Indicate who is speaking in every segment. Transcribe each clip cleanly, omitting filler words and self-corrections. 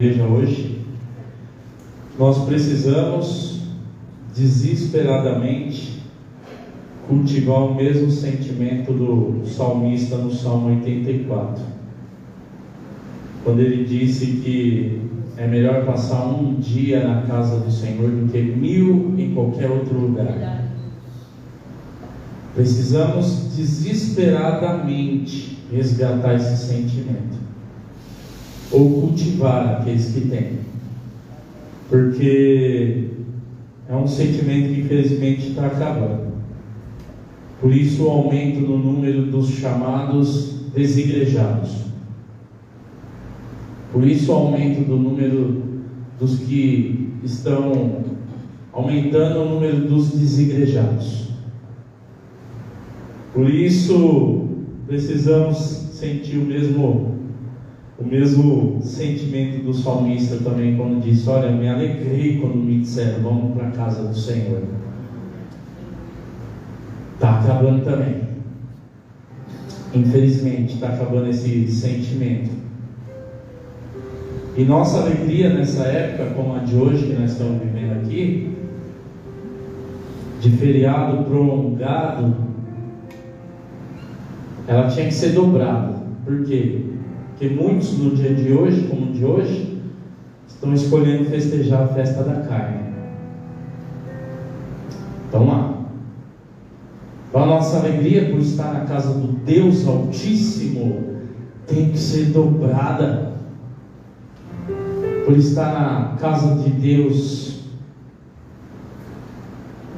Speaker 1: igreja hoje, nós precisamos desesperadamente cultivar o mesmo sentimento do salmista no Salmo 84, quando ele disse que é melhor passar um dia na casa do Senhor do que 1000 em qualquer outro lugar. Precisamos desesperadamente resgatar esse sentimento, ou cultivar aqueles que têm, porque é um sentimento que infelizmente está acabando. Por isso o aumento no número dos chamados desigrejados, por isso o aumento do número dos que estão aumentando o número dos desigrejados. Por isso precisamos sentir o mesmo sentimento do salmista também, quando disse: olha, me alegrei quando me disseram, vamos para a casa do Senhor. Está acabando também, infelizmente está acabando esse sentimento. E nossa alegria nessa época, como a de hoje que nós estamos vivendo aqui, de feriado prolongado, ela tinha que ser dobrada. Por quê? Porque muitos no dia de hoje, como o de hoje, estão escolhendo festejar a festa da carne. Então lá, a nossa alegria por estar na casa do Deus Altíssimo tem que ser dobrada. Por estar na casa de Deus,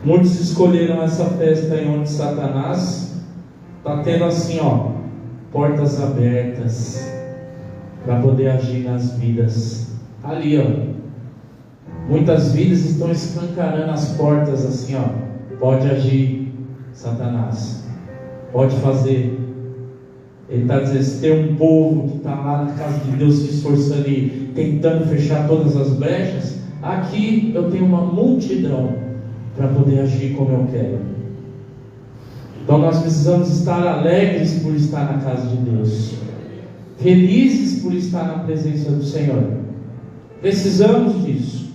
Speaker 1: muitos escolheram essa festa em onde Satanás está tendo assim, portas abertas para poder agir nas vidas. Ali, muitas vidas estão escancarando as portas assim, pode agir, Satanás, pode fazer. Ele está dizendo: se tem um povo que está lá na casa de Deus se esforçando e tentando fechar todas as brechas, aqui eu tenho uma multidão para poder agir como eu quero. Então nós precisamos estar alegres por estar na casa de Deus, felizes por estar na presença do Senhor. Precisamos disso.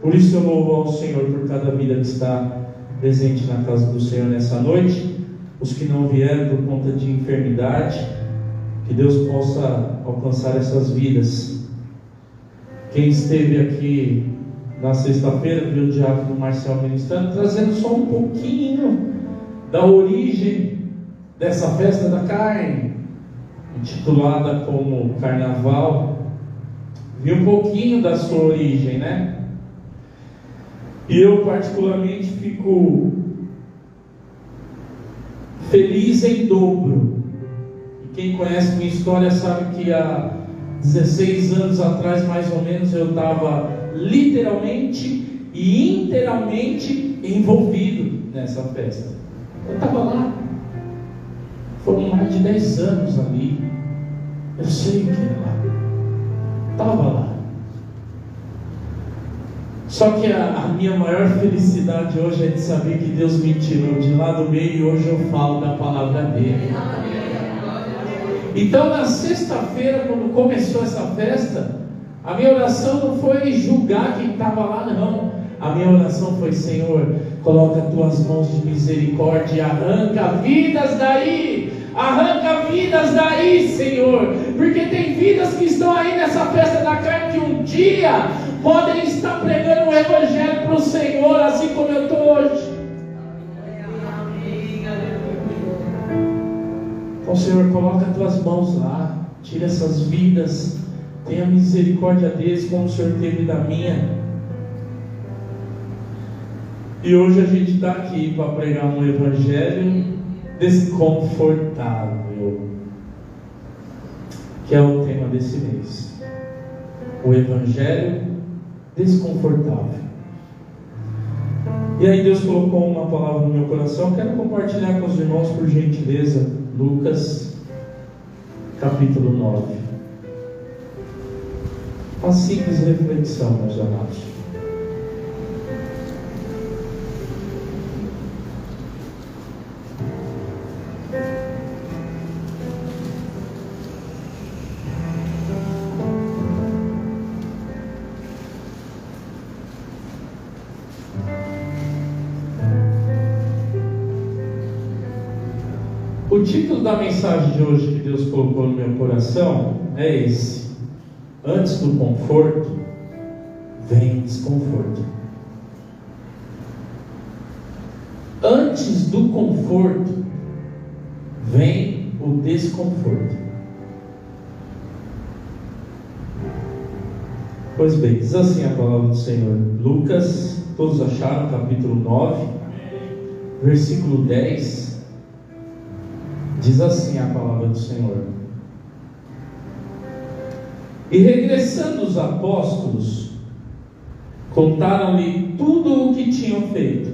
Speaker 1: Por isso eu louvo ao Senhor por cada vida que está presente na casa do Senhor nessa noite. Os que não vieram por conta de enfermidade, que Deus possa alcançar essas vidas. Quem esteve aqui na sexta-feira viu o diácono Marcel ministrando, trazendo só um pouquinho da origem dessa festa da carne, intitulada como Carnaval. Vi um pouquinho da sua origem, né? E eu particularmente fico feliz em dobro. E quem conhece minha história sabe que há 16 anos atrás, mais ou menos, eu estava literalmente e inteiramente envolvido nessa festa. Eu estava lá. Foram mais de 10 anos ali. Eu sei o que era lá. Estava lá. Só que a minha maior felicidade hoje é de saber que Deus me tirou de lá do meio e hoje eu falo da palavra dele. Então na sexta-feira, quando começou essa festa, a minha oração não foi julgar quem estava lá, não. A minha oração foi: Senhor, coloca as tuas mãos de misericórdia e arranca vidas daí. Arranca vidas daí, Senhor, porque tem vidas que estão aí nessa festa da carne que um dia podem estar pregando o Evangelho para o Senhor, assim como eu estou hoje. Então, Senhor, coloca as tuas mãos lá, tira essas vidas, tenha misericórdia deles como o Senhor teve da minha. E hoje a gente está aqui para pregar um Evangelho desconfortável, que é o tema desse mês. O Evangelho desconfortável. E aí Deus colocou uma palavra no meu coração. Eu quero compartilhar com os irmãos, por gentileza. Lucas capítulo 9. Uma simples reflexão, meus amados. título da mensagem de hoje que Deus colocou no meu coração é esse: antes do conforto, vem o desconforto. Antes do conforto, vem o desconforto. Pois bem, diz assim a palavra do Senhor. Lucas, todos acharam, capítulo 9, versículo 10. Diz assim a palavra do Senhor: e regressando os apóstolos, contaram-lhe tudo o que tinham feito.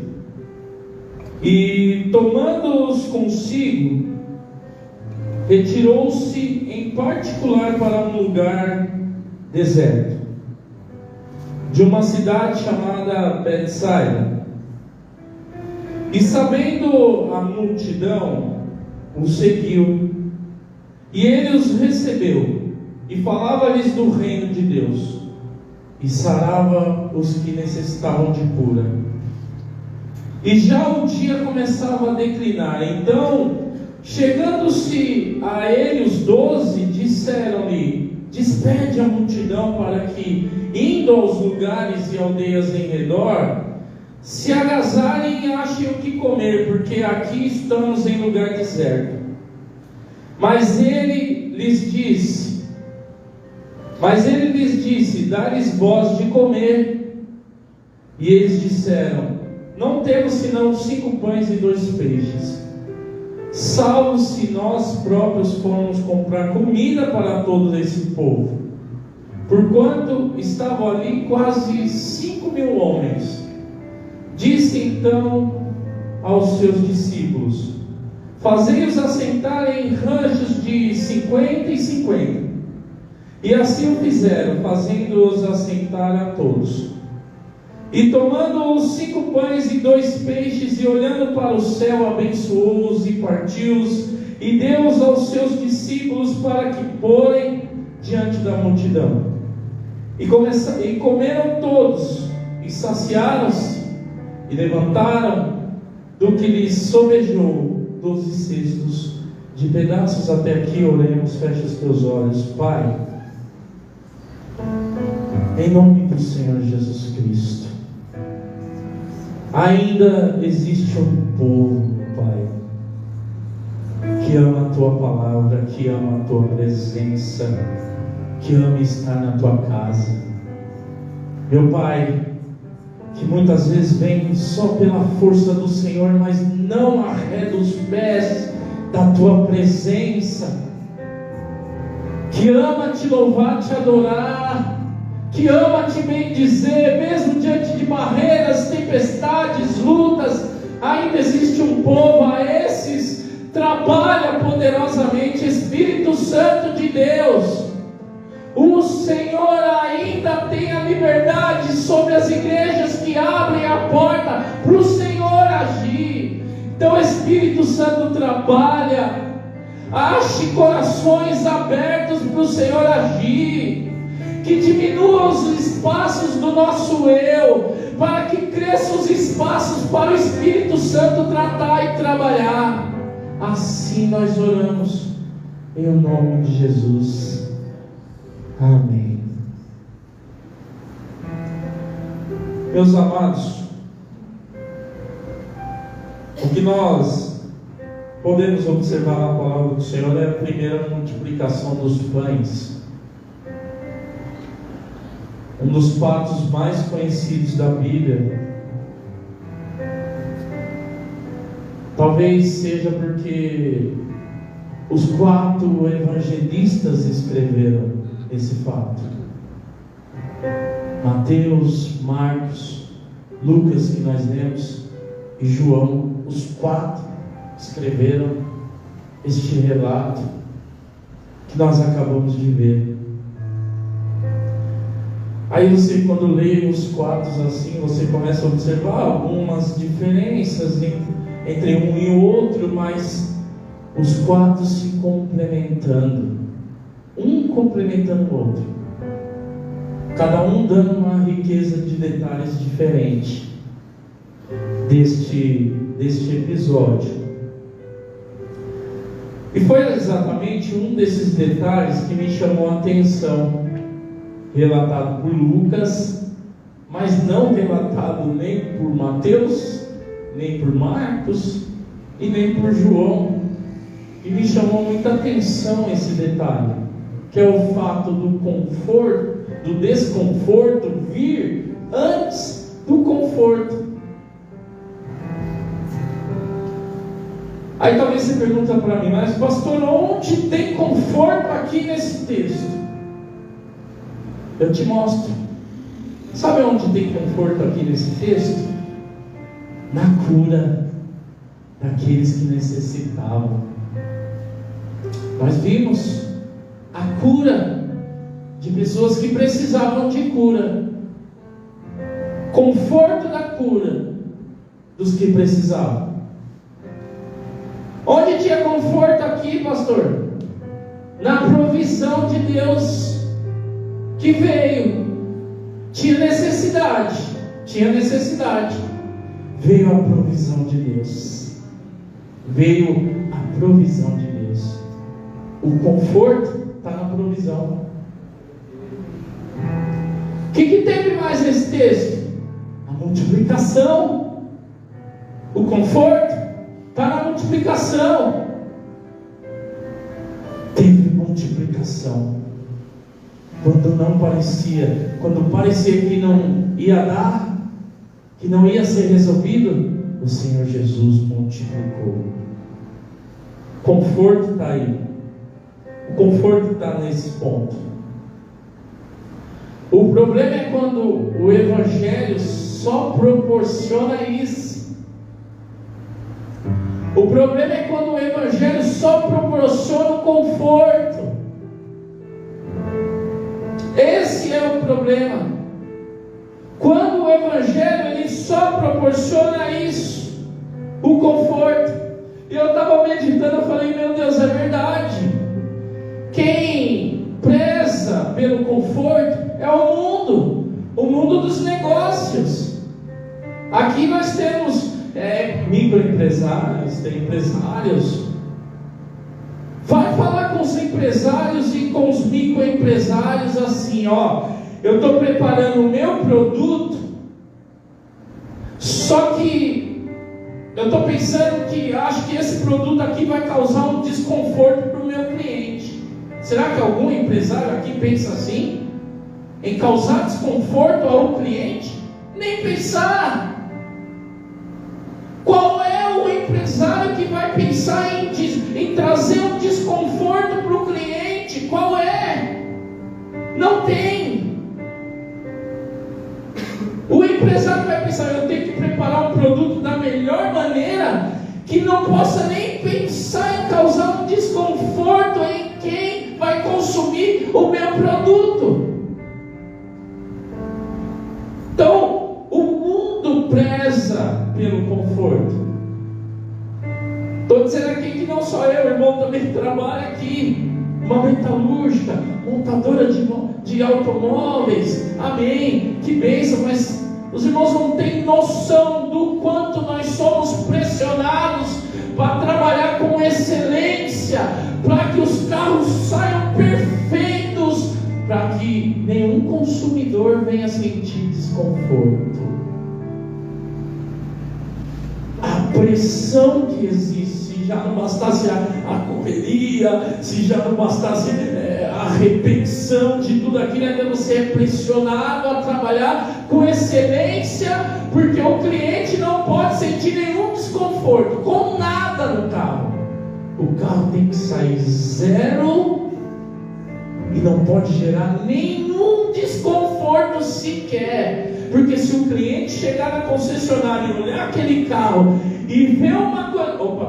Speaker 1: E tomando-os consigo, retirou-se em particular para um lugar deserto, de uma cidade chamada Betsaida. E sabendo a multidão, o seguiu, e ele os recebeu, e falava-lhes do reino de Deus, e sarava os que necessitavam de cura. E já o dia começava a declinar. Então, chegando-se a ele os 12, disseram-lhe: despede a multidão, para que, indo aos lugares e aldeias em redor, se agasalhem e achem o que comer, porque aqui estamos em lugar deserto. Mas ele lhes disse: dá-lhes vós de comer. E eles disseram: não temos senão 5 pães e 2 peixes, salvo se nós próprios formos comprar comida para todo esse povo, porquanto estavam ali quase 5.000 homens. Disse então aos seus discípulos: fazei-os assentar em ranchos de 50 e 50. E assim o fizeram, fazendo-os assentar a todos. E tomando os 5 pães e 2 peixes, e olhando para o céu, abençoou-os e partiu-os, e deu-os aos seus discípulos para que porem diante da multidão. E comeram todos, e saciaram-se, e levantaram do que lhes sobejou 12 cestos de pedaços. Até aqui oremos. Fecha os teus olhos. Pai, em nome do Senhor Jesus Cristo, ainda existe um povo, Pai, que ama a Tua palavra, que ama a Tua presença, que ama estar na Tua casa. Meu Pai, que muitas vezes vem só pela força do Senhor, mas não arreda os pés da Tua presença, que ama Te louvar, Te adorar, que ama Te bendizer, mesmo diante de barreiras, tempestades, lutas. Ainda existe um povo, a esses trabalha poderosamente Espírito Santo de Deus. O Senhor ainda tem a liberdade sobre as igrejas que abrem a porta para o Senhor agir. Então Espírito Santo trabalha, ache corações abertos para o Senhor agir, que diminua os espaços do nosso eu, para que cresçam os espaços para o Espírito Santo tratar e trabalhar. Assim nós oramos, em nome de Jesus. Amém. Meus amados, o que nós podemos observar na palavra do Senhor é a primeira multiplicação dos pães. Um dos fatos mais conhecidos da Bíblia. Talvez seja porque os 4 evangelistas escreveram esse fato: Mateus, Marcos, Lucas, que nós lemos, e João. Os 4 escreveram este relato que nós acabamos de ver. Aí você, quando lê os 4 assim, você começa a observar algumas diferenças entre um e o outro, mas os 4 se complementando, um complementando o outro, cada um dando uma riqueza de detalhes diferente deste episódio. E foi exatamente um desses detalhes que me chamou a atenção, relatado por Lucas, mas não relatado nem por Mateus, nem por Marcos e nem por João. E me chamou muita atenção esse detalhe, que é o fato do conforto, do desconforto vir antes do conforto. Aí talvez você pergunta para mim, mas pastor, onde tem conforto aqui nesse texto? Eu te mostro. Sabe onde tem conforto aqui nesse texto? Na cura daqueles que necessitavam. Nós vimos a cura de pessoas que precisavam de cura. Conforto da cura dos que precisavam. Onde tinha conforto aqui, pastor? Na provisão de Deus que veio. Tinha necessidade. Veio a provisão de Deus. Veio a provisão de Deus. O conforto está na provisão. O que teve mais nesse texto? A multiplicação. O conforto está na multiplicação. Teve multiplicação. Quando parecia que não ia dar, que não ia ser resolvido, o Senhor Jesus multiplicou. Conforto está aí. O conforto está nesse ponto. O problema é quando o Evangelho só proporciona isso. O problema é quando o Evangelho só proporciona o conforto. Esse é o problema. Quando o Evangelho ele só proporciona isso, o conforto. E eu estava meditando, eu falei, meu Deus, é verdade. Quem preza pelo conforto é o mundo dos negócios. Aqui nós temos microempresários, tem empresários. Vai falar com os empresários e com os microempresários assim, eu estou preparando o meu produto, só que eu estou pensando que acho que esse produto aqui vai causar um desconforto para o meu cliente. Será que algum empresário aqui pensa assim? Em causar desconforto ao cliente? Nem pensar. Qual é o empresário que vai pensar em trazer um desconforto para o cliente? Qual é? Não tem. O empresário vai pensar, eu tenho que preparar um produto da melhor maneira, que não possa nem pensar em causar um desconforto em quem vai consumir o meu produto. Então, o mundo preza pelo conforto. Estou dizendo aqui que não só eu, o irmão também trabalha aqui. Uma metalúrgica, montadora de automóveis. Amém, que bênção. Mas os irmãos não têm noção do quanto nós somos pressionados para trabalhar com excelência, para que os carros saiam perfeitos, para que nenhum consumidor venha sentir desconforto. A pressão que existe, se já não bastasse a correria, se já não bastasse a repetição de tudo aquilo, ainda você é pressionado a trabalhar com excelência, porque o cliente não pode sentir nenhum desconforto com nada no carro. O carro tem que sair zero e não pode gerar nenhum desconforto sequer, porque se o cliente chegar na concessionária e olhar aquele carro e ver uma coisa,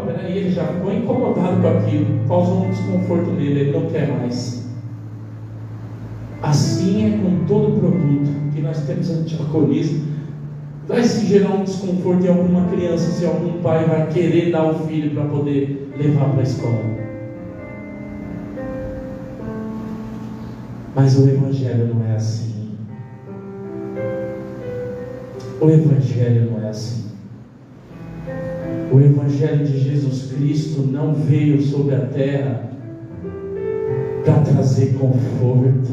Speaker 1: peraí, ele já ficou incomodado com aquilo, causou um desconforto nele, ele não quer mais. Assim é com todo produto que nós temos antialcoolismo. Vai se gerar um desconforto em alguma criança, se algum pai vai querer dar o filho para poder levar para a escola. Mas o Evangelho não é assim. O Evangelho não é assim. O Evangelho de Jesus Cristo não veio sobre a terra para trazer conforto.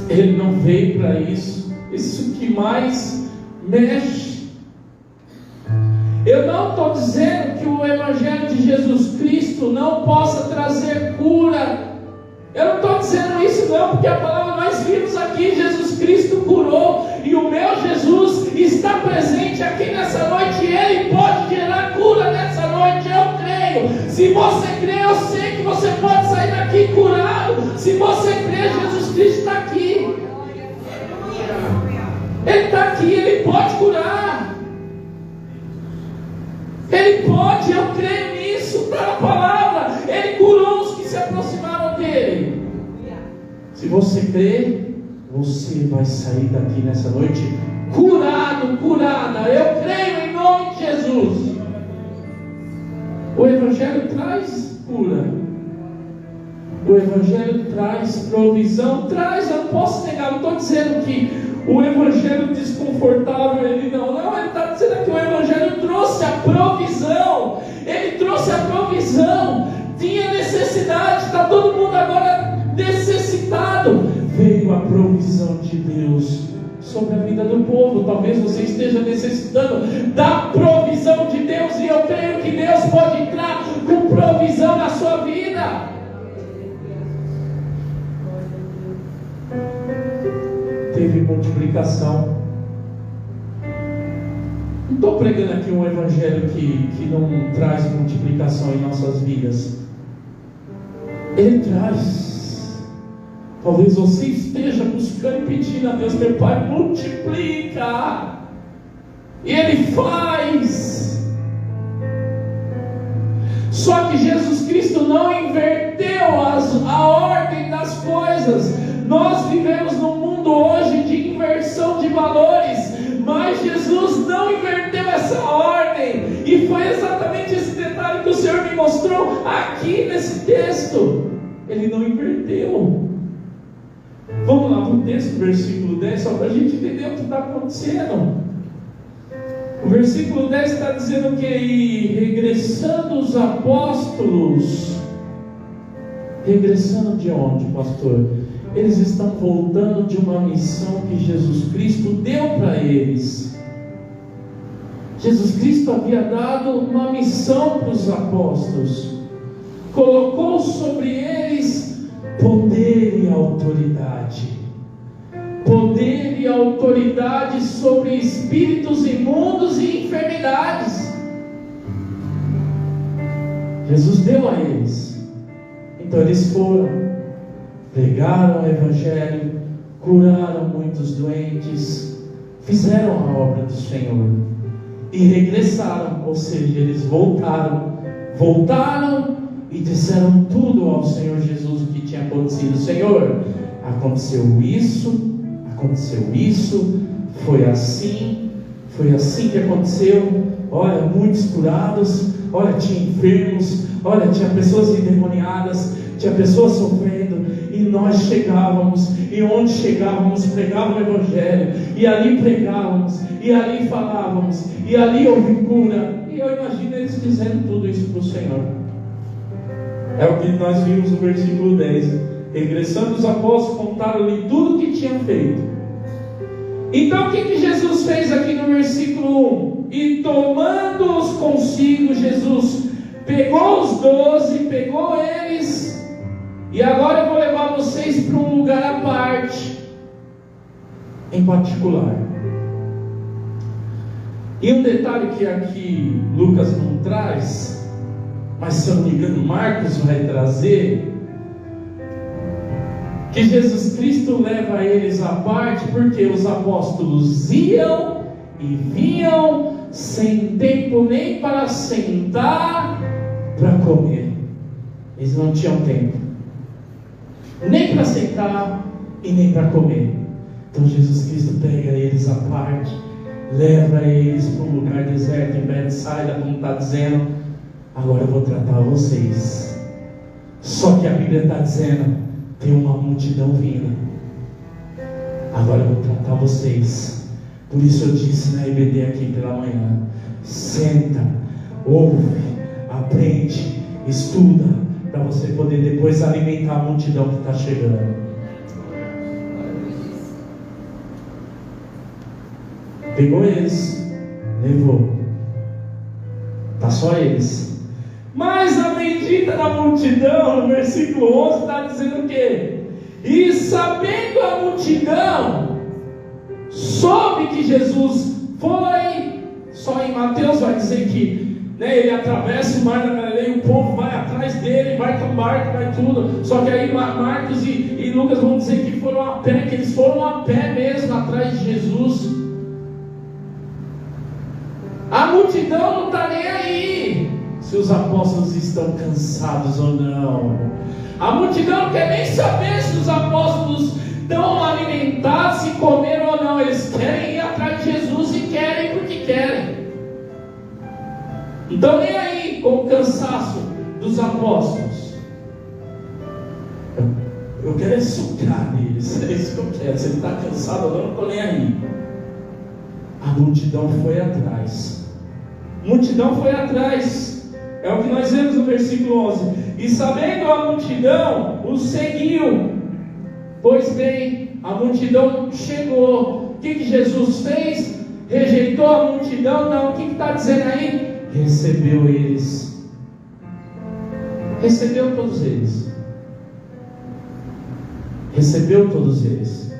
Speaker 1: Ele não veio para isso. Isso que mais mexe. Eu não estou dizendo que o Evangelho de Jesus Cristo não possa trazer cura. Eu não estou dizendo isso não, porque a palavra nós vimos aqui, Jesus Cristo curou, e o meu Jesus está presente aqui nessa noite, e Ele pode gerar cura nessa noite, eu creio. Se você crê, eu sei que você pode sair daqui curado. Se você crê, Jesus Cristo está aqui. Ele está aqui, Ele pode curar. Ele pode, eu creio nisso, está na palavra. Ele curou os que se aproximaram dele. Se você crê, você vai sair daqui nessa noite curado, curada. Eu creio em nome de Jesus. O Evangelho traz cura. O Evangelho traz provisão. Traz, eu não posso negar. Não estou dizendo que o Evangelho desconfortável, ele não, ele está dizendo que o Evangelho trouxe a provisão. Ele trouxe a provisão. Tinha necessidade, está todo mundo agora necessitado. Veio a provisão de Deus sobre a vida do povo. Talvez você esteja necessitando da provisão de Deus, e eu creio que Deus pode entrar com provisão na sua vida. Teve multiplicação. Não estou pregando aqui um evangelho que não traz multiplicação em nossas vidas. Ele traz. Talvez você esteja buscando e pedindo a Deus, meu Pai, multiplica. E Ele faz. Só que Jesus Cristo não inverteu a ordem das coisas. Nós vivemos num mundo hoje de inversão de valores, mas Jesus não inverteu essa ordem. E foi exatamente esse detalhe que o Senhor me mostrou aqui nesse texto. Ele não inverteu. Vamos lá, vamos descer o versículo 10, só para a gente entender o que está acontecendo. O versículo 10 está dizendo que regressando os apóstolos, regressando de onde, pastor? Eles estão voltando de uma missão que Jesus Cristo deu para eles. Jesus Cristo havia dado uma missão para os apóstolos, colocou sobre eles poder e autoridade. Poder e autoridade sobre espíritos imundos e enfermidades. Jesus deu a eles. Então eles foram, pregaram o Evangelho, curaram muitos doentes, fizeram a obra do Senhor e regressaram, ou seja, eles voltaram e disseram tudo ao Senhor Jesus o que tinha acontecido. Senhor, aconteceu isso, foi assim que aconteceu. Olha, muitos curados, olha, tinha enfermos, olha, tinha pessoas endemoniadas, tinha pessoas sofrendo, e nós chegávamos, e onde chegávamos, pregávamos o Evangelho, e ali pregávamos, e ali falávamos, e ali houve cura. E eu imagino eles dizendo tudo isso para o Senhor. É o que nós vimos no versículo 10. Regressando os apóstolos, contaram-lhe tudo o que tinham feito. Então o que Jesus fez aqui no versículo 1? E tomando-os consigo, Jesus pegou os 12, pegou eles, e agora eu vou levar vocês para um lugar à parte, em particular. E um detalhe que aqui Lucas não traz, mas se eu não me engano Marcos vai trazer, que Jesus Cristo leva eles à parte, porque os apóstolos iam e vinham sem tempo nem para sentar para comer. Eles não tinham tempo nem para sentar e nem para comer. Então Jesus Cristo pega eles à parte, leva eles para um lugar deserto em Betsaida, como está dizendo. Agora eu vou tratar vocês. Só que a Bíblia está dizendo, tem uma multidão vindo. Agora eu vou tratar vocês. Por isso eu disse na EBD aqui pela manhã: senta, ouve, aprende, estuda, para você poder depois alimentar a multidão que está chegando. Pegou eles, levou. Tá só eles. Mas a bendita da multidão, no versículo 11, está dizendo o quê? E sabendo a multidão, soube que Jesus foi. Só em Mateus vai dizer que ele atravessa o mar da Galileia e o povo vai atrás dele, vai com o barco, vai tudo. Só que aí Marcos e Lucas vão dizer que foram a pé, que eles foram a pé mesmo atrás de Jesus. A multidão não está nem aí se os apóstolos estão cansados ou não. A multidão não quer nem saber se os apóstolos estão alimentados, se comeram ou não. Eles querem ir atrás de Jesus e querem porque querem. Então nem aí com o cansaço dos apóstolos. Eu quero é sucar neles. É isso que eu quero. Se ele está cansado ou não, eu não estou nem aí. A multidão foi atrás. Multidão foi atrás. É o que nós vemos no versículo 11. E sabendo a multidão, o seguiu. Pois bem, a multidão chegou. O que Jesus fez? Rejeitou a multidão? Não. O que está dizendo aí? Recebeu eles. Recebeu todos eles. Recebeu todos eles.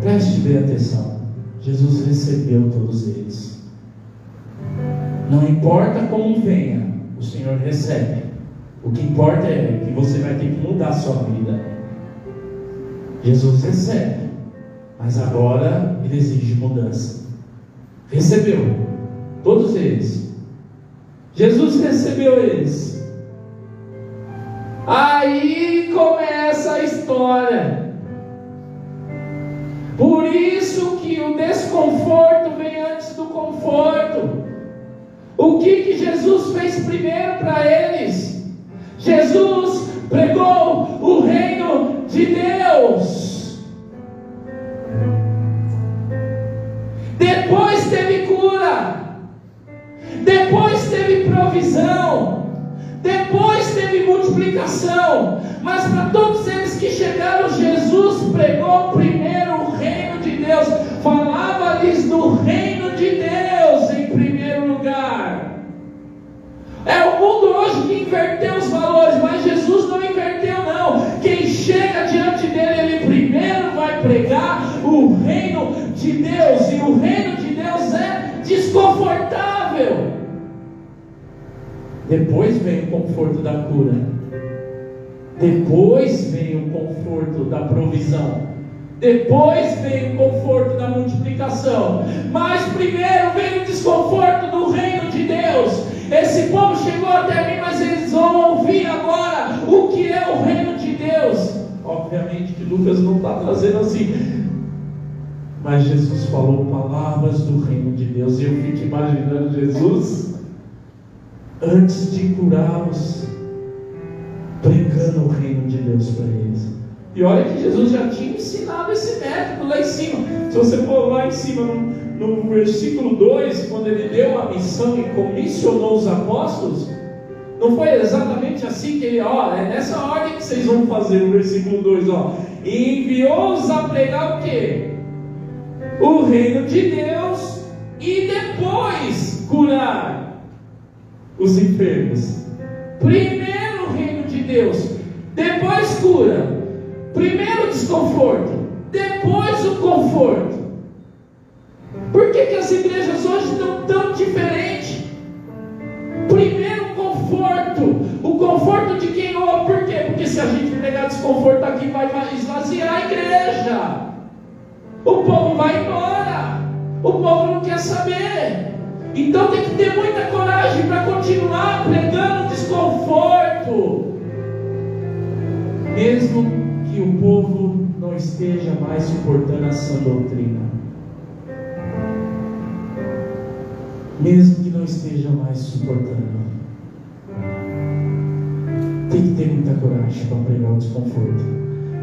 Speaker 1: Preste bem atenção. Jesus recebeu todos eles. Não importa como venha, o Senhor recebe. O que importa é que você vai ter que mudar a sua vida. Jesus recebe, mas agora Ele exige mudança. Recebeu todos eles. Jesus recebeu eles. Aí começa a história. Por isso que o desconforto vem antes do conforto. O que Jesus fez primeiro para eles? Jesus pregou o reino de Deus. Depois teve cura. Depois teve provisão. Depois teve multiplicação. Mas para todos eles que chegaram, Jesus pregou primeiro o reino de Deus. Falava-lhes do reino de Deus em primeiro lugar. É o mundo hoje que inverteu os valores, mas Jesus não inverteu não. Quem chega diante dele, ele primeiro vai pregar o reino de Deus. E o reino de Deus é desconfortável. Depois vem o conforto da cura. Depois vem o conforto da provisão. Depois vem o conforto da multiplicação. Mas primeiro vem o desconforto do reino de Deus. Esse povo chegou até mim, mas eles vão ouvir agora o que é o reino de Deus. Obviamente que Lucas não está trazendo assim, mas Jesus falou palavras do reino de Deus. E eu fico imaginando Jesus, antes de curá-los, pregando o reino de Deus para eles. E olha que Jesus já tinha ensinado esse método lá em cima. Se você for lá em cima no versículo 2, quando ele deu a missão e comissionou os apóstolos, não foi exatamente assim que ele, é nessa ordem que vocês vão fazer no versículo 2, e enviou-os a pregar o quê? O reino de Deus, e depois curar os enfermos. Primeiro o reino de Deus, depois cura. Primeiro o desconforto, depois o conforto. Por que as igrejas hoje estão tão diferentes? Primeiro o conforto de quem ouve. Por quê? Porque se a gente pregar desconforto aqui, vai esvaziar a igreja. O povo vai embora. O povo não quer saber. Então tem que ter muita coragem para continuar pregando desconforto, mesmo que o povo não esteja mais suportando a sã doutrina, mesmo que não esteja mais suportando. Tem que ter muita coragem para pregar o desconforto.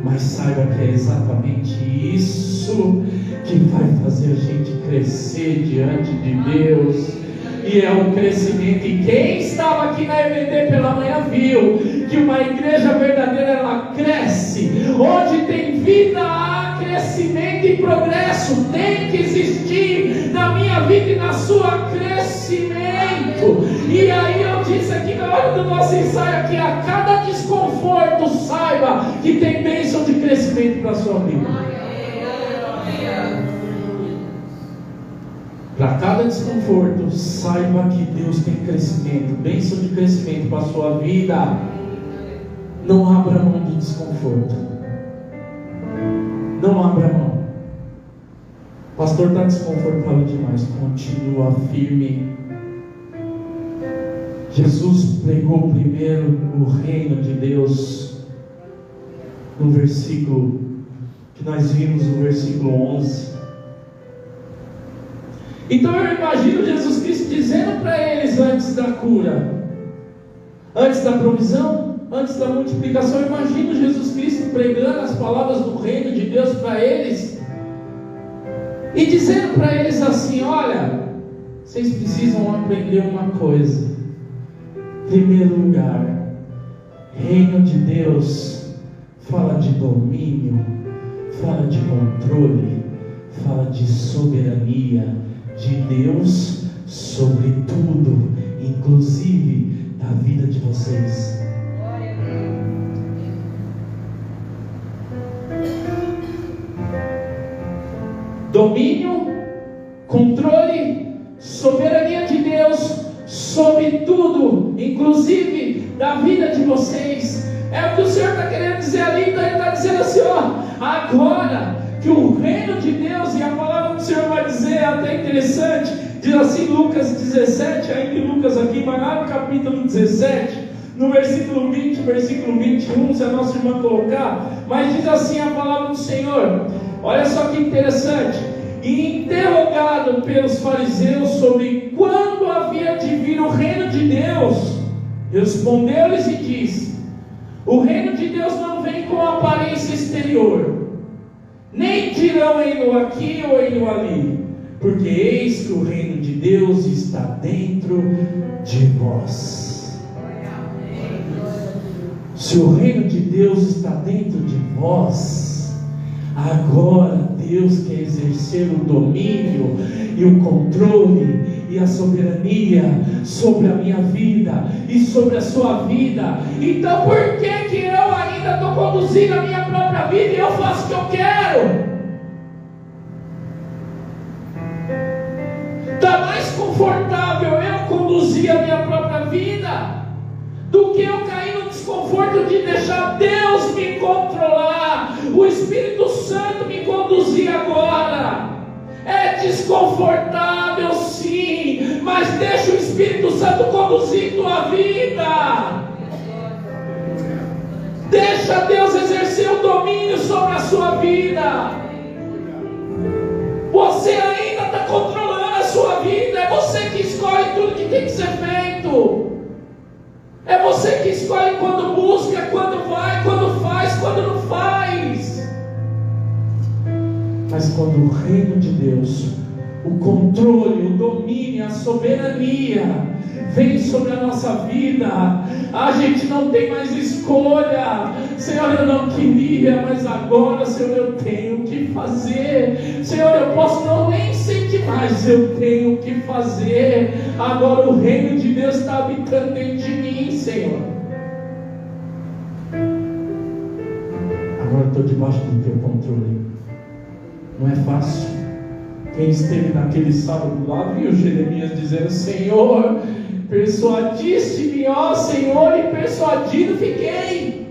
Speaker 1: Mas saiba que é exatamente isso que vai fazer a gente crescer diante de Deus. E é um crescimento. E quem estava aqui na EBD pela manhã viu que uma igreja verdadeira, ela cresce. Onde tem vida há crescimento e progresso. Tem que existir na minha vida e na sua crescimento. E aí eu disse aqui na hora do nosso ensaio que a cada desconforto saiba que tem bênção de crescimento para a sua vida. Para cada desconforto, saiba que Deus tem crescimento, bênção de crescimento para a sua vida. Não abra mão do desconforto. Não abra mão. Pastor, está desconfortável demais. Continua firme. Jesus pregou primeiro o reino de Deus no versículo que nós vimos, no versículo 11. Então eu imagino Jesus Cristo dizendo para eles antes da cura, antes da provisão, antes da multiplicação. Eu imagino Jesus Cristo pregando as palavras do reino de Deus para eles e dizendo para eles assim: olha, vocês precisam aprender uma coisa. Em primeiro lugar, reino de Deus fala de domínio, fala de controle, fala de soberania de Deus sobre tudo, inclusive da vida de vocês. Domínio, controle, soberania de Deus sobre tudo, inclusive da vida de vocês. É o que o Senhor está querendo dizer ali. Então Ele está dizendo assim: ó, agora que o reino de Deus, e a palavra do Senhor vai dizer, é até interessante, diz assim Lucas 17, ainda em Lucas aqui, mas lá no capítulo 17, no versículo 20, versículo 21, se a nossa irmã colocar, mas diz assim a palavra do Senhor, olha só que interessante: e interrogado pelos fariseus sobre quando havia de vir o reino de Deus, respondeu-lhes e disse: o reino de Deus não vem com aparência exterior, nem dirão ele aqui ou ele ali, porque eis que o reino de Deus está dentro de vós. Se o reino de Deus está dentro de vós, agora Deus quer exercer o domínio e o controle e a soberania sobre a minha vida e sobre a sua vida. Então por que eu ainda estou conduzindo a minha própria vida e eu faço o que eu quero? Está mais confortável eu conduzir a minha própria vida do que eu cair no desconforto de deixar Deus me controlar, o Espírito Santo me conduzir agora. É desconfortável sim, mas deixa o Espírito Santo conduzir tua vida. Deixa Deus exercer o domínio sobre a sua vida. Você ainda está controlando a sua vida. É você que escolhe tudo que tem que ser feito. É você que escolhe quando busca, quando vai, quando faz, quando não faz. Mas quando o reino de Deus, o controle, o domínio, a soberania vem sobre a nossa vida, a gente não tem mais escolha. Senhor, eu não queria, mas agora, Senhor, eu tenho que fazer. Senhor, eu posso não nem sentir mais, eu tenho que fazer. Agora o reino de Deus está habitando dentro de mim, Senhor. Agora eu estou debaixo do teu controle. Não é fácil. Quem esteve naquele sábado lá viu Jeremias dizendo: Senhor, persuadiste-me, ó Senhor, e persuadido fiquei.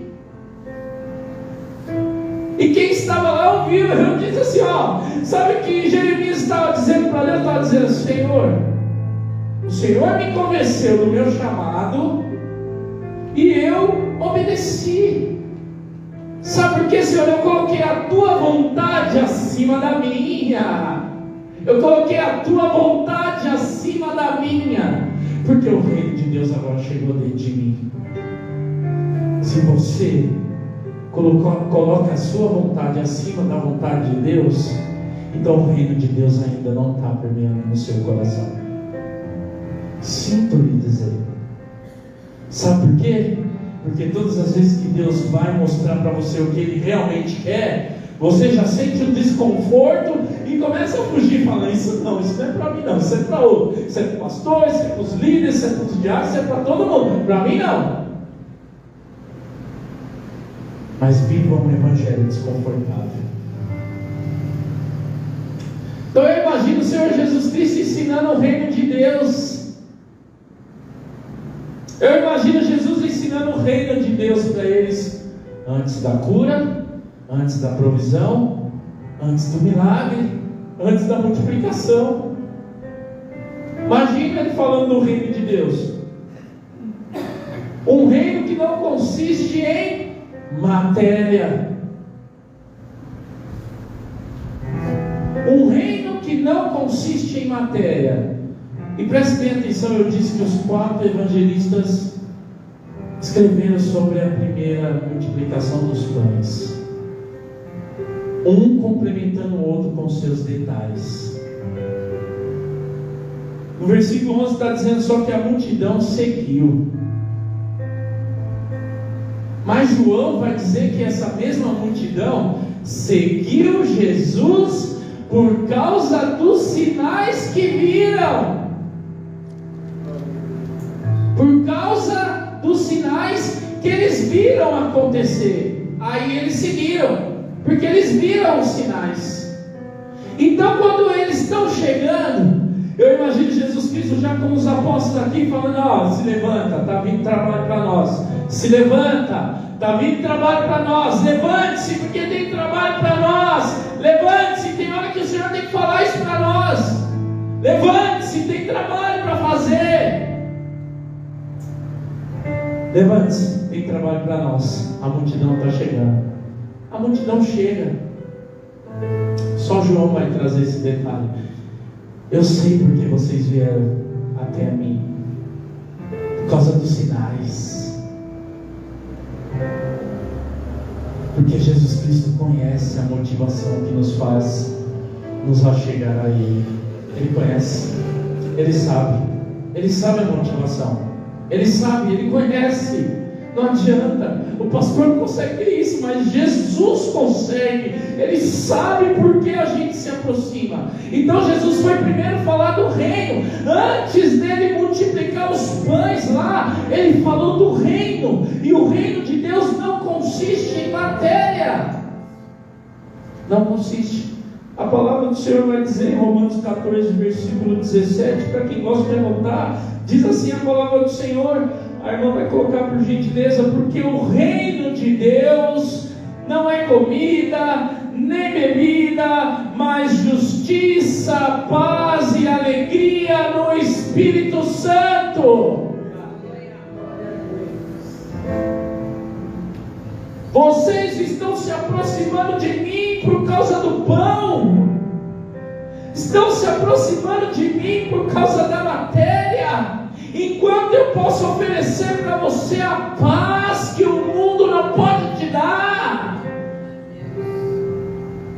Speaker 1: E quem estava lá ouviu, eu disse assim, ó, sabe o que Jeremias estava dizendo para Deus? Estava dizendo: Senhor, o Senhor me convenceu do meu chamado e eu obedeci. Sabe por quê, Senhor? Eu coloquei a tua vontade acima da minha. Eu coloquei a tua vontade acima da minha, porque o reino de Deus agora chegou dentro de mim. Se você coloca a sua vontade acima da vontade de Deus, então o reino de Deus ainda não está permeando no seu coração. Sinto lhe dizer. Sabe por quê? Porque todas as vezes que Deus vai mostrar para você o que Ele realmente quer, você já sente um desconforto e começa a fugir, falando: isso não é para mim não, isso é para outro, isso é para o pastor, isso é para os líderes, isso é para os diáconos, isso é para todo mundo, para mim não. Mas viva um evangelho desconfortável. Então eu imagino o Senhor Jesus Cristo ensinando o reino de Deus. Eu imagino Jesus ensinando o reino de Deus para eles, antes da cura, antes da provisão, antes do milagre, antes da multiplicação. Imagina ele falando do reino de Deus. Um reino que não consiste em matéria. Um reino que não consiste em matéria. E preste bem atenção, eu disse que os 4 evangelistas escreveram sobre a primeira multiplicação dos pães, um complementando o outro com seus detalhes. No versículo 11 está dizendo só que a multidão seguiu. Mas João vai dizer que essa mesma multidão seguiu Jesus por causa dos sinais que viram. Por causa dos sinais que eles viram acontecer. Aí eles seguiram, porque eles viram os sinais. Então quando eles estão chegando, eu imagino Jesus Cristo já com os apóstolos aqui falando: ó, se levanta, está vindo trabalho para nós. Se levanta, está vindo trabalho para nós. Levante-se, porque tem trabalho para nós. Levante-se, tem hora que o Senhor tem que falar isso para nós. Levante-se, tem trabalho para fazer. Levante-se, tem trabalho para nós. A multidão está chegando. A multidão chega. Só João vai trazer esse detalhe. Eu sei porque vocês vieram até a mim, por causa dos sinais. Porque Jesus Cristo conhece a motivação que nos faz nos achegar a Ele. Ele conhece, Ele sabe a motivação. Ele sabe, Ele conhece. Não adianta, o pastor não consegue ver isso, mas Jesus consegue. Ele sabe por que a gente se aproxima. Então Jesus foi primeiro falar do reino. Antes dele multiplicar os pães lá, ele falou do reino. E o reino de Deus não consiste em matéria. Não consiste. A palavra do Senhor vai dizer em Romanos 14, versículo 17, para quem gosta de anotar, diz assim a palavra do Senhor. A irmã vai colocar por gentileza: porque o reino de Deus não é comida, nem bebida, mas justiça, paz e alegria no Espírito Santo. Vocês estão se aproximando de mim por causa do pão, estão se aproximando de mim por causa da matéria, enquanto eu posso oferecer para você a paz que o mundo não pode te dar,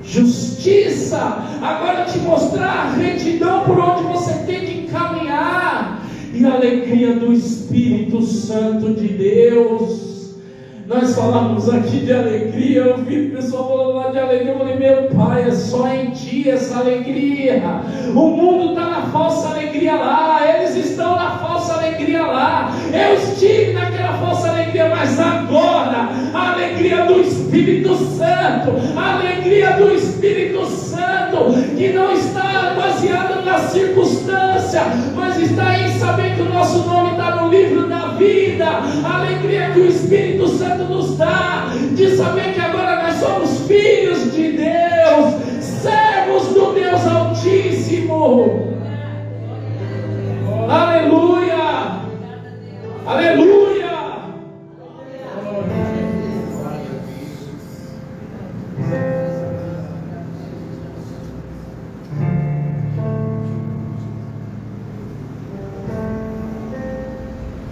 Speaker 1: justiça, agora te mostrar a retidão por onde você tem que caminhar, e a alegria do Espírito Santo de Deus. Nós falamos aqui de alegria, eu vi o pessoal falando lá de alegria, eu falei: meu Pai, é só em Ti essa alegria. O mundo está na falsa alegria lá, eles estão na falsa alegria lá, eu estive naquela falsa alegria, mas agora a alegria do Espírito Santo, a alegria do Espírito Santo, que não está baseada na circunstância, mas está em saber que o nosso nome está no livro da vida, a alegria que o Espírito Santo nos dá, de saber que agora nós somos filhos de Deus, servos do Deus Altíssimo. Aleluia, aleluia.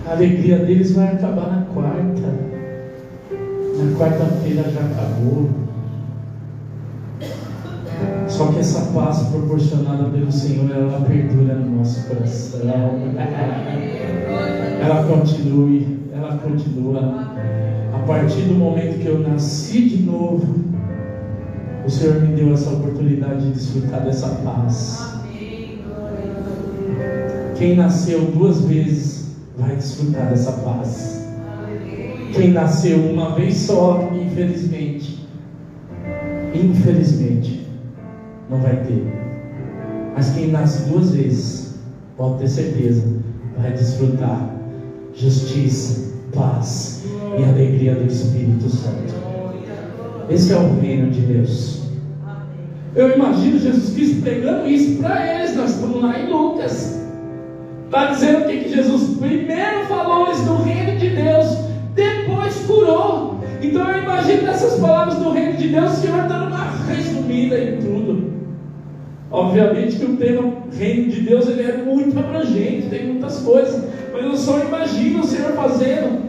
Speaker 1: A alegria deles vai acabar na quarta, A quarta-feira já acabou. Só que essa paz proporcionada pelo Senhor, ela perdura no nosso coração. Ela continua. A partir do momento que eu nasci de novo, o Senhor me deu essa oportunidade de desfrutar dessa paz. Quem nasceu 2 vezes vai desfrutar dessa paz. Quem nasceu uma vez só, infelizmente, não vai ter. Mas quem nasce 2 vezes, pode ter certeza, vai desfrutar justiça, paz e alegria do Espírito Santo. Esse é o reino de Deus. Eu imagino Jesus Cristo pregando isso para eles. Nós estamos lá em Lucas. Está dizendo o que Jesus primeiro falou-lhes do reino de Deus, depois curou. Então eu imagino nessas palavras do reino de Deus, o Senhor dando uma resumida em tudo. Obviamente que o tema reino de Deus, ele é muito abrangente, tem muitas coisas, mas eu só imagino o Senhor fazendo.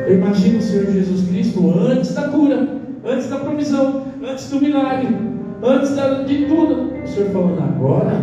Speaker 1: Eu imagino o Senhor Jesus Cristo antes da cura, antes da provisão, antes do milagre, antes de tudo. O Senhor falando: agora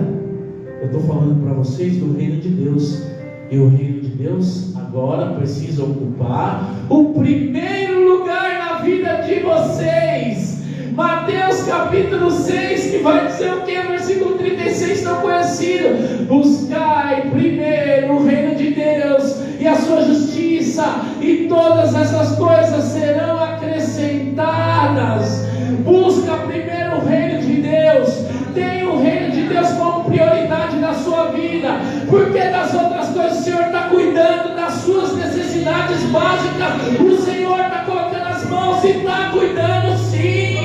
Speaker 1: eu estou falando para vocês do reino de Deus. E o reino de Deus agora precisa ocupar o primeiro lugar na vida de vocês. Mateus capítulo 6, que vai dizer o que? Versículo 36, tão conhecido: buscai primeiro o reino de Deus e a sua justiça, e todas essas coisas serão acrescentadas. Busca primeiro o reino de Deus. Tenha o reino de Deus como prioridade na sua vida, porque das outras coisas o Senhor está cuidando, das suas necessidades básicas o Senhor está colocando as mãos e está cuidando sim.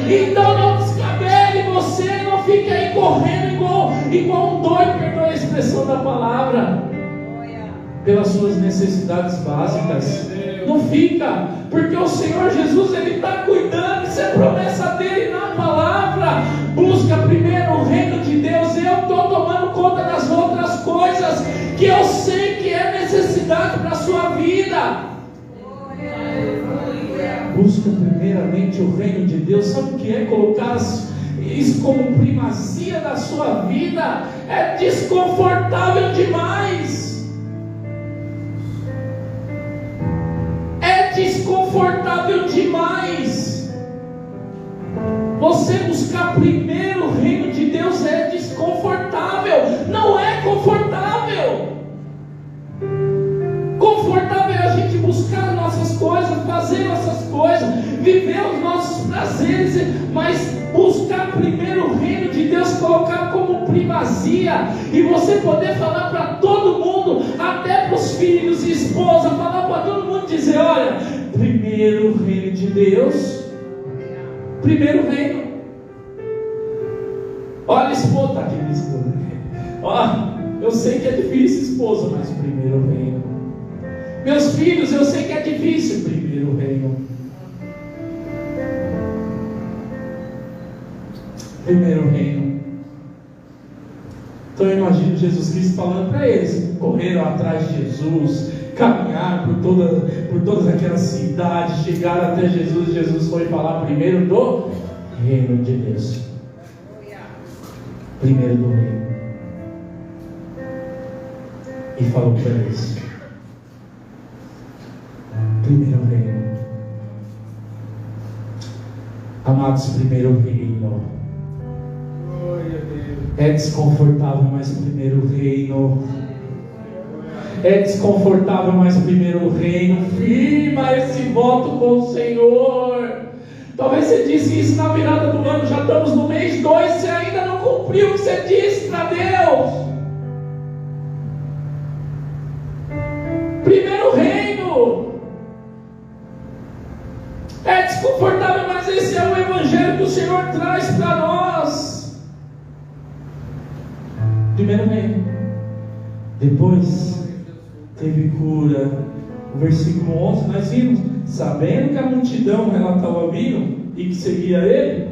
Speaker 1: Então não descabele você, não fique aí correndo igual um doido, perdoe a expressão da palavra, pelas suas necessidades básicas. Não fica, porque o Senhor Jesus, Ele está cuidando. Isso é promessa dEle na palavra. Busca primeiro o reino de Deus. Eu estou tomando conta das outras coisas que eu sei que é necessidade para a sua vida. Busca primeiramente o reino de Deus. Sabe o que é colocar isso como primazia da sua vida? É desconfortável demais. Desconfortável demais. Você buscar primeiro o reino de Deus é desconfortável. Não é confortável. Confortável é a gente buscar nossas coisas, fazer nossas coisas, viver os nossos prazeres, mas buscar primeiro o reino de Deus, colocar como primazia, e você poder falar para todo mundo, até para os filhos e esposa, falar para todo mundo, dizer: olha, primeiro o reino de Deus, primeiro o reino. Olha, esposa, tá aqui, esposa. Ó, eu sei que é difícil, esposa, mas primeiro o reino. Meus filhos, eu sei que é difícil, primeiro o reino. Primeiro o reino. Então eu imagino Jesus Cristo falando para eles. Correram atrás de Jesus, caminhar por todas aquelas cidades, chegaram até Jesus. Jesus foi falar primeiro do reino de Deus. Primeiro do reino. E falou para eles: primeiro reino. Amados, primeiro reino. É desconfortável, mas primeiro reino. É desconfortável, mas primeiro reino. Firma esse voto com o Senhor. Talvez você disse isso na virada do ano. Já estamos no mês 2. Você ainda não cumpriu o que você disse para Deus. Primeiro reino. É desconfortável, mas esse é o evangelho que o Senhor traz para nós. Primeiro reino. Depois teve cura. O versículo 11 nós vimos: sabendo que a multidão relatava vindo e que seguia ele,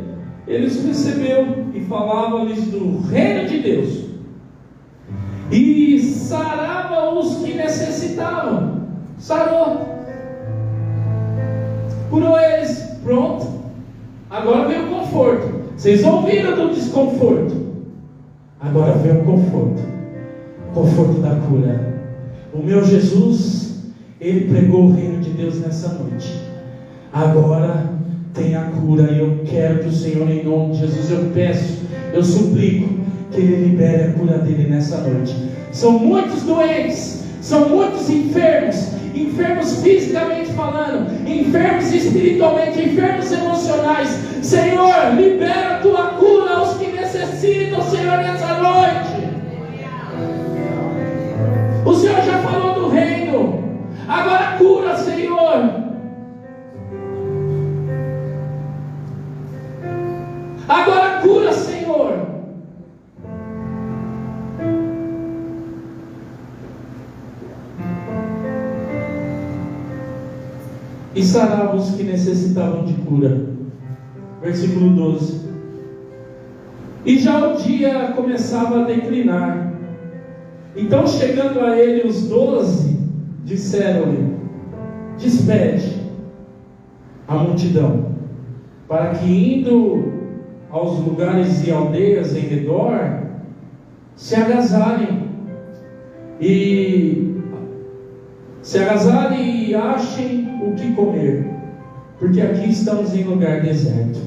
Speaker 1: eles o recebeu e falava-lhes do reino de Deus, e sarava os que necessitavam. Sarou. Curou eles. Pronto. Agora vem o conforto. Vocês ouviram do desconforto. Agora vem o conforto. O conforto da cura. O meu Jesus, Ele pregou o reino de Deus nessa noite. Agora tem a cura. E eu quero que o Senhor, em nome de Jesus, eu peço, eu suplico que Ele libere a cura dele nessa noite. São muitos doentes, são muitos enfermos, enfermos fisicamente falando, enfermos espiritualmente, enfermos emocionais. Senhor, libera a tua cura aos que necessitam, Senhor, nessa noite. O Senhor já falou do reino, agora cura, Senhor. Agora cura, Senhor. E sarava os que necessitavam de cura. Versículo 12. E já o dia começava a declinar. Então, chegando a ele os 12, disseram-lhe: despede a multidão, para que, indo aos lugares e aldeias em redor, se agasalhem e achem o que comer, porque aqui estamos em lugar deserto.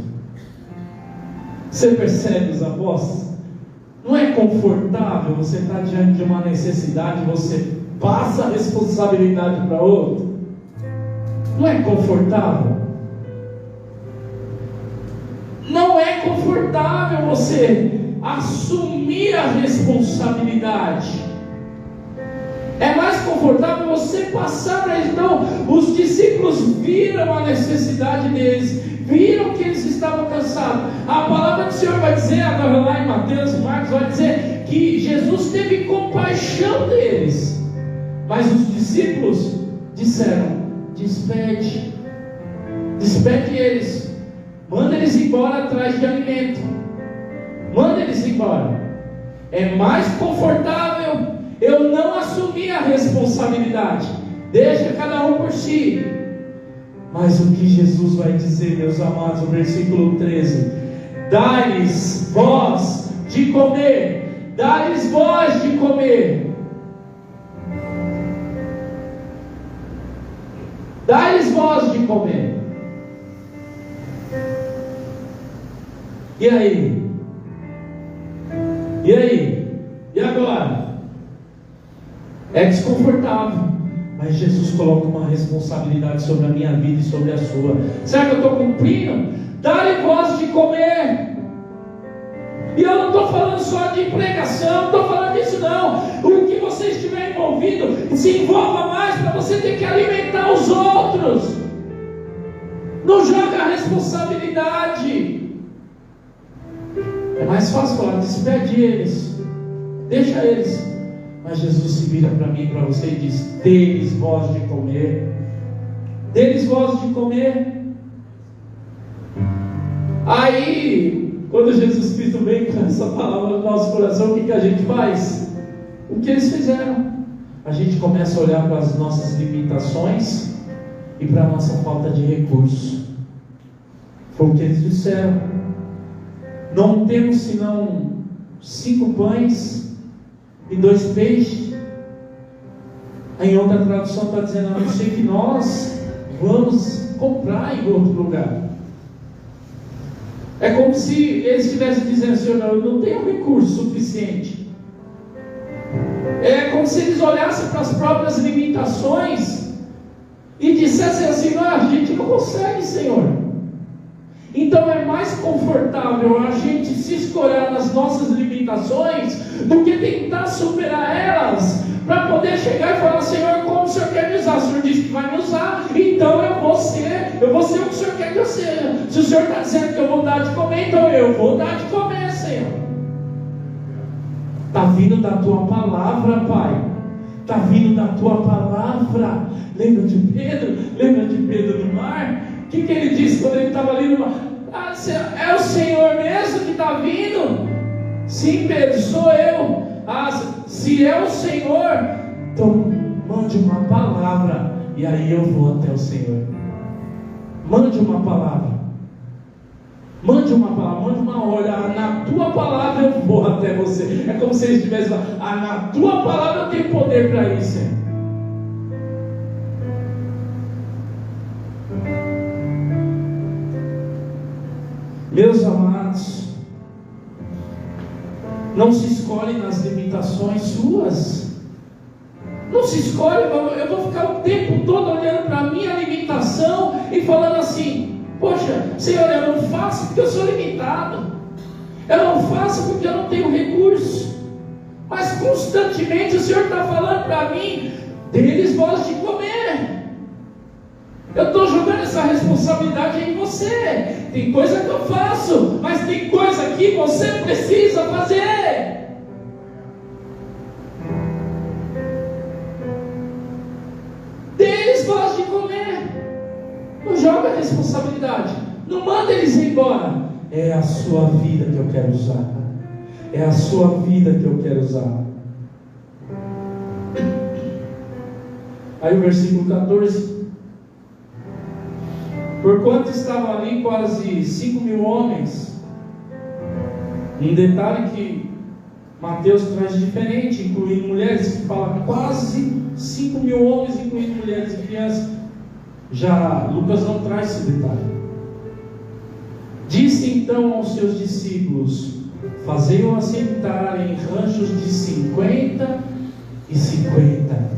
Speaker 1: Você percebe os apóstolos? Não é confortável você estar diante de uma necessidade, você passa a responsabilidade para outro. Não é confortável. Não é confortável você assumir a responsabilidade. É mais confortável você passar para eles. Então, os discípulos viram a necessidade deles, viram que eles estavam cansados. A palavra do Senhor vai dizer, agora lá em Mateus e Marcos, vai dizer que Jesus teve compaixão deles. Mas os discípulos disseram: despede eles, manda eles embora atrás de alimento, manda eles embora. É mais confortável eu não assumir a responsabilidade, deixa cada um por si. Mas o que Jesus vai dizer, meus amados, no versículo 13: dai-lhes vós de comer, dai-lhes vós de comer, dai-lhes vós de comer. E aí? E aí? E agora? É desconfortável, mas Jesus coloca uma responsabilidade sobre a minha vida e sobre a sua. Será que eu estou cumprindo? Dá-lhe voz de comer. E eu não estou falando só de pregação, não estou falando disso não. O que você estiver envolvido, se envolva mais, para você ter que alimentar os outros. Não joga a responsabilidade. É mais fácil falar: despede eles, deixa eles. Mas Jesus se vira para mim e para você e diz: dê-lhes voz de comer, dê-lhes voz de comer. Aí, quando Jesus Cristo vem com essa palavra no nosso coração, o que a gente faz? O que eles fizeram? A gente começa a olhar para as nossas limitações e para a nossa falta de recursos. Foi o que eles disseram: não temos senão 5 pães e 2 peixes. Em outra tradução está dizendo: a não ser que nós vamos comprar em outro lugar. É como se eles estivessem dizendo: Senhor, eu não tenho recurso suficiente. É como se eles olhassem para as próprias limitações e dissessem assim: não, a gente não consegue, Senhor. Então é mais confortável a gente se escorar nas nossas limitações do que tentar superar elas, para poder chegar e falar: Senhor, como o Senhor quer me usar? O Senhor disse que vai me usar, então eu vou ser o que o Senhor quer que eu seja. Se o Senhor está dizendo que eu vou dar de comer, então eu vou dar de comer, Senhor. Está vindo da tua palavra, Pai. Está vindo da tua palavra. Lembra de Pedro? Lembra de Pedro no mar? O que ele disse quando ele estava ali no mar? Ah, é o Senhor mesmo que está vindo? Sim, Pedro, sou eu. Ah, se é o Senhor, então mande uma palavra e aí eu vou até o Senhor. Mande uma palavra. Mande uma palavra, mande uma hora. Na tua palavra eu vou até você. É como se eles estivessem falando: na tua palavra eu tenho poder para isso, Senhor. Meus amados, não se escolhe nas limitações suas. Não se escolhe. Eu vou ficar o tempo todo olhando para a minha limitação e falando assim: poxa, Senhor, eu não faço porque eu sou limitado, eu não faço porque eu não tenho recurso. Mas constantemente o Senhor está falando para mim: deles vós de comer. Eu estou jogando essa responsabilidade em você. Tem coisa que eu faço, mas tem coisa que você precisa fazer. Deles vós de comer. Não joga a responsabilidade, não manda eles ir embora. É a sua vida que eu quero usar. É a sua vida que eu quero usar. Aí o versículo 14: porquanto estavam ali quase 5.000 homens. Um detalhe que Mateus traz diferente, incluindo mulheres, que fala quase 5.000 homens, incluindo mulheres e crianças. Já Lucas não traz esse detalhe. Disse então aos seus discípulos: fazei-o assentar em ranchos de 50 e 50.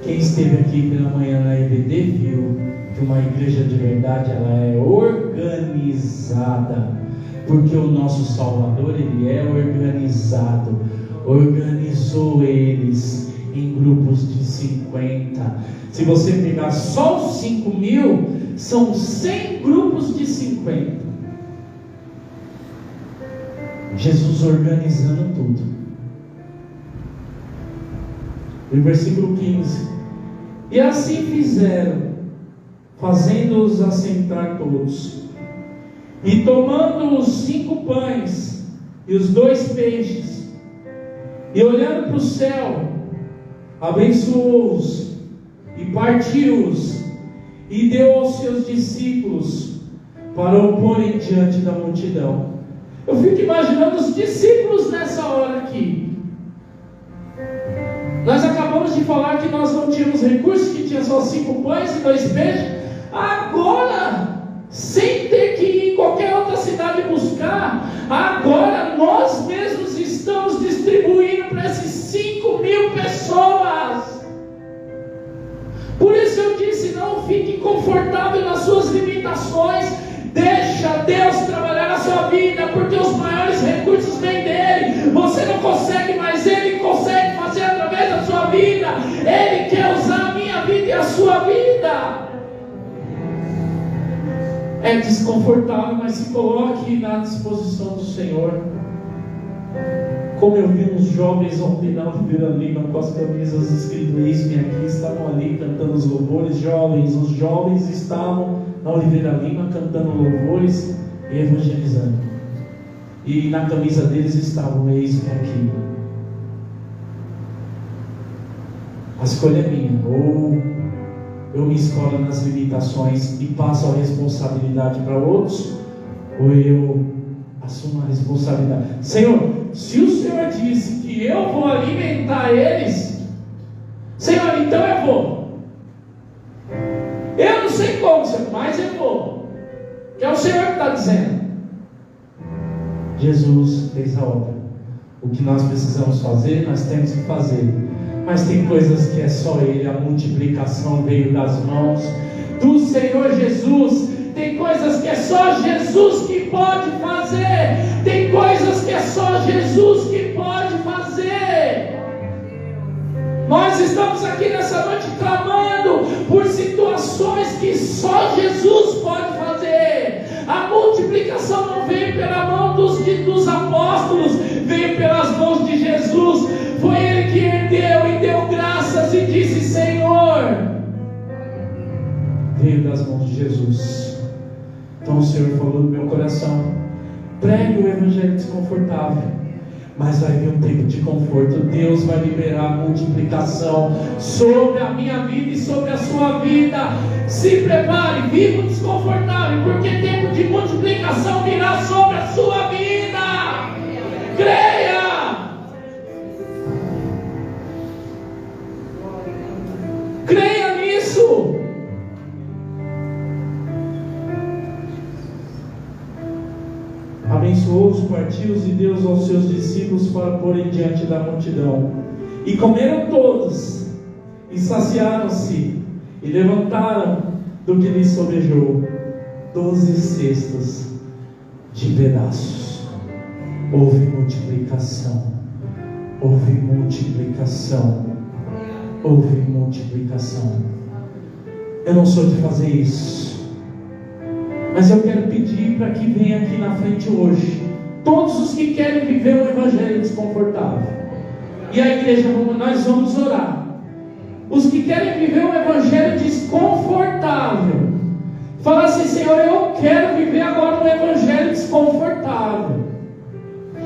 Speaker 1: Quem esteve aqui pela manhã na EBD viu que uma igreja de verdade, ela é organizada, porque o nosso Salvador, ele é organizado. Organizou eles em grupos de 50. Se você pegar só os 5.000, são 100 grupos de 50. Jesus organizando tudo. E o versículo 15: e assim fizeram, fazendo-os assentar todos. E tomando os 5 pães e os 2 peixes, e olhando para o céu, abençoou-os e partiu-os, e deu aos seus discípulos para o porem diante da multidão. Eu fico imaginando os discípulos nessa hora aqui. Nós acabamos de falar que nós não tínhamos recursos, que tinha só 5 pães e 2 peixes. Agora, sem ter que ir em qualquer outra cidade buscar, agora nós mesmos estamos distribuindo para essas 5.000 pessoas. Por isso eu disse: não fique confortável nas suas limitações. Deixa Deus trabalhar na sua vida, porque os maiores recursos vêm dele. Você não consegue, mas Ele consegue fazer através da sua vida. Ele quer usar a minha vida e a sua vida. É desconfortável, mas se coloque na disposição do Senhor. Como eu vi uns jovens ontem na Oliveira Lima com as camisas escrito "Eis-me aqui", estavam ali cantando os louvores. Os jovens estavam na Oliveira Lima cantando louvores e evangelizando. E na camisa deles estavam "Eis-me aqui". A escolha é minha: ou eu me escolho nas limitações e passo a responsabilidade para outros, ou eu assumo a responsabilidade. Senhor, se o Senhor disse que eu vou alimentar eles, Senhor, então eu vou. Eu não sei como, Senhor, mas eu vou, que é o Senhor que está dizendo. Jesus fez a obra. O que nós precisamos fazer, nós temos que fazer. Mas tem coisas que é só Ele. A multiplicação veio das mãos do Senhor Jesus. Tem coisas que é só Jesus que pode fazer. Tem coisas que é só Jesus que pode fazer. Nós estamos aqui nessa noite clamando por situações que só Jesus pode fazer. A multiplicação não veio pela mão dos apóstolos, veio pelas mãos de Jesus. Foi Ele que ergueu e deu graças e disse: Senhor. Veio das mãos de Jesus. Então o Senhor falou no meu coração: pregue o evangelho desconfortável, mas vai vir um tempo de conforto. Deus vai liberar multiplicação sobre a minha vida e sobre a sua vida. Se prepare, viva desconfortável, porque tempo de multiplicação virá sobre a sua vida. Creia! Creia nisso. Abençoou-os, partiu-os e deu aos seus discípulos para porem diante da multidão. E comeram todos, e saciaram-se, e levantaram do que lhes sobejou 12 cestos de pedaços. Houve multiplicação, houve multiplicação, houve multiplicação. Eu não sou de fazer isso, mas eu quero pedir para que venha aqui na frente hoje todos os que querem viver um evangelho desconfortável. E a igreja, nós vamos orar. Os que querem viver um evangelho desconfortável, fala assim: Senhor, eu quero viver agora um evangelho desconfortável.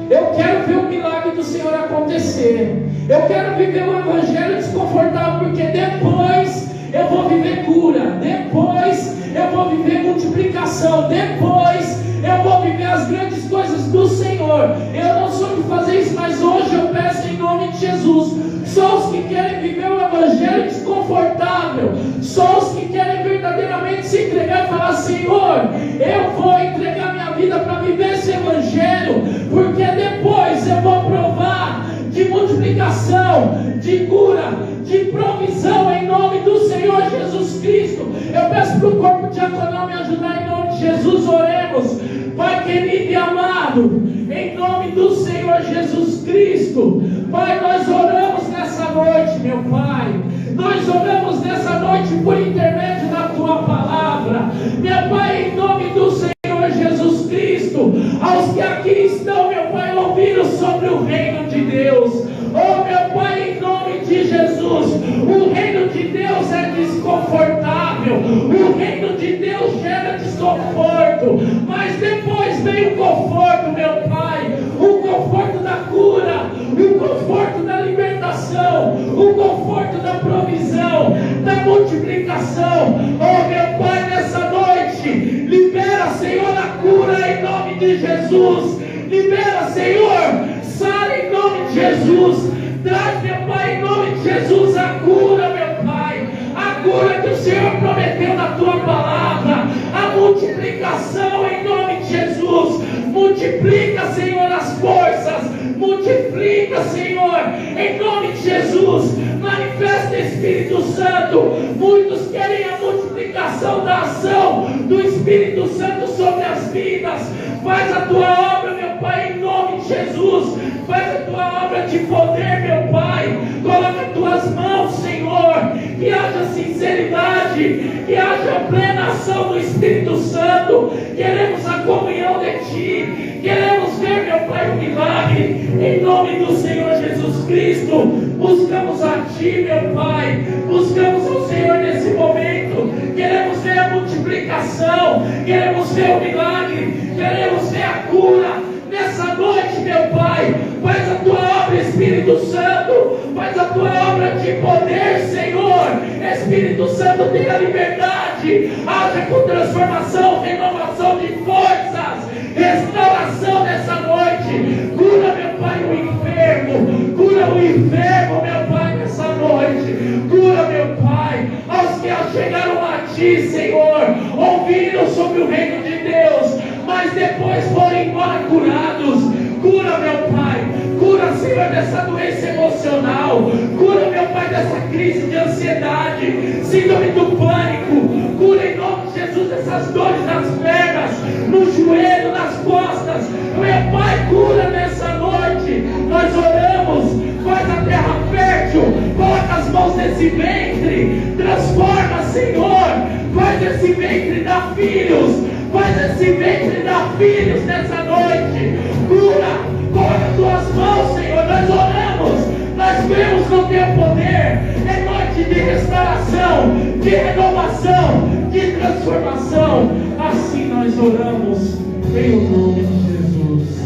Speaker 1: Eu quero ver o milagre do Senhor acontecer. Eu quero viver um evangelho desconfortável, porque depois eu vou viver cura, depois eu vou viver multiplicação, depois eu vou viver as grandes coisas do Senhor. Eu não sou de fazer isso, mas hoje eu peço em nome de Jesus. Só os que querem viver um evangelho desconfortável, só os que querem verdadeiramente se entregar e falar: Senhor, eu vou entregar minha vida para viver esse evangelho, porque depois eu vou provar de multiplicação, de cura, de provisão em nome do Senhor Jesus Cristo. Eu peço para o corpo diaconal me ajudar em nome de Jesus. Oremos. Pai querido e amado, em nome do Senhor Jesus Cristo, Pai, nós oramos nessa noite, meu Pai. Nós oramos nessa noite por intermédio da Tua palavra, meu Pai, em nome do Senhor Jesus Cristo. Aos que aqui estão, meu Pai, ouviram sobre o reino de Deus. Oh, meu Pai, em nome de Jesus, o reino de Deus é desconfortável, o reino de Deus gera desconforto, mas depois vem o conforto, meu Pai, o conforto da cura, o conforto da libertação, o conforto da provisão, da multiplicação. Oh, meu Pai, nessa noite, libera, Senhor, a cura em nome de Jesus. Libera, Senhor, sara em nome de Jesus. Traz, meu Pai, em nome de Jesus, a cura, meu Pai, a cura que o Senhor prometeu na Tua palavra, a multiplicação em nome de Jesus. Multiplica, Senhor, as forças, multiplica, Senhor, em nome de Jesus. Manifesta, Espírito Santo. Muitos querem a multiplicação da ação do Espírito Santo sobre as vidas. Faz a Tua obra, meu Pai, em nome de Jesus. Faz a Tua obra de poder, meu Pai. Coloca Tuas mãos, Senhor. Que haja sinceridade, que haja plena ação do Espírito Santo. Queremos a comunhão de Ti. Queremos ver, meu Pai, o milagre. Em nome do Senhor Jesus Cristo. Buscamos a Ti, meu Pai. Buscamos ao Senhor nesse momento. Queremos ver a multiplicação. Queremos ver o milagre. Queremos ver a cura. Nessa noite, meu Pai, faz a Tua obra, Espírito Santo. Faz a Tua obra de poder, Senhor. Espírito Santo, tenha liberdade. Haja com transformação, renovação de forças, restauração nessa noite. Cura, meu Pai, o enfermo. Cura o enfermo, meu Pai, nessa noite. Cura, meu Pai, aos que chegaram a Ti, Senhor, ouviram sobre o reino de Deus, mas depois foram embora curados. Cura, meu Pai. Cura, Senhor, dessa doença emocional. Cura, meu Pai, dessa crise de ansiedade, síndrome do pânico. Cura em nome de Jesus essas dores nas pernas, no joelho, nas costas. Meu Pai, cura nessa noite. Nós oramos. Faz a terra fértil. Coloca as mãos nesse ventre. Transforma, Senhor. Faz esse ventre dar filhos. Faz esse ventre dar filhos nessa noite. Cura. Coloca Tuas mãos, Senhor. Nós oramos. Nós cremos no Teu poder. É noite de restauração, de renovação, de transformação. Assim nós oramos em nome de Jesus.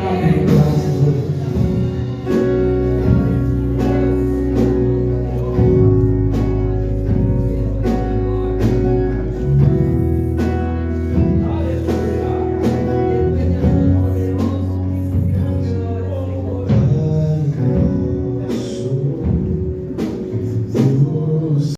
Speaker 1: Amém.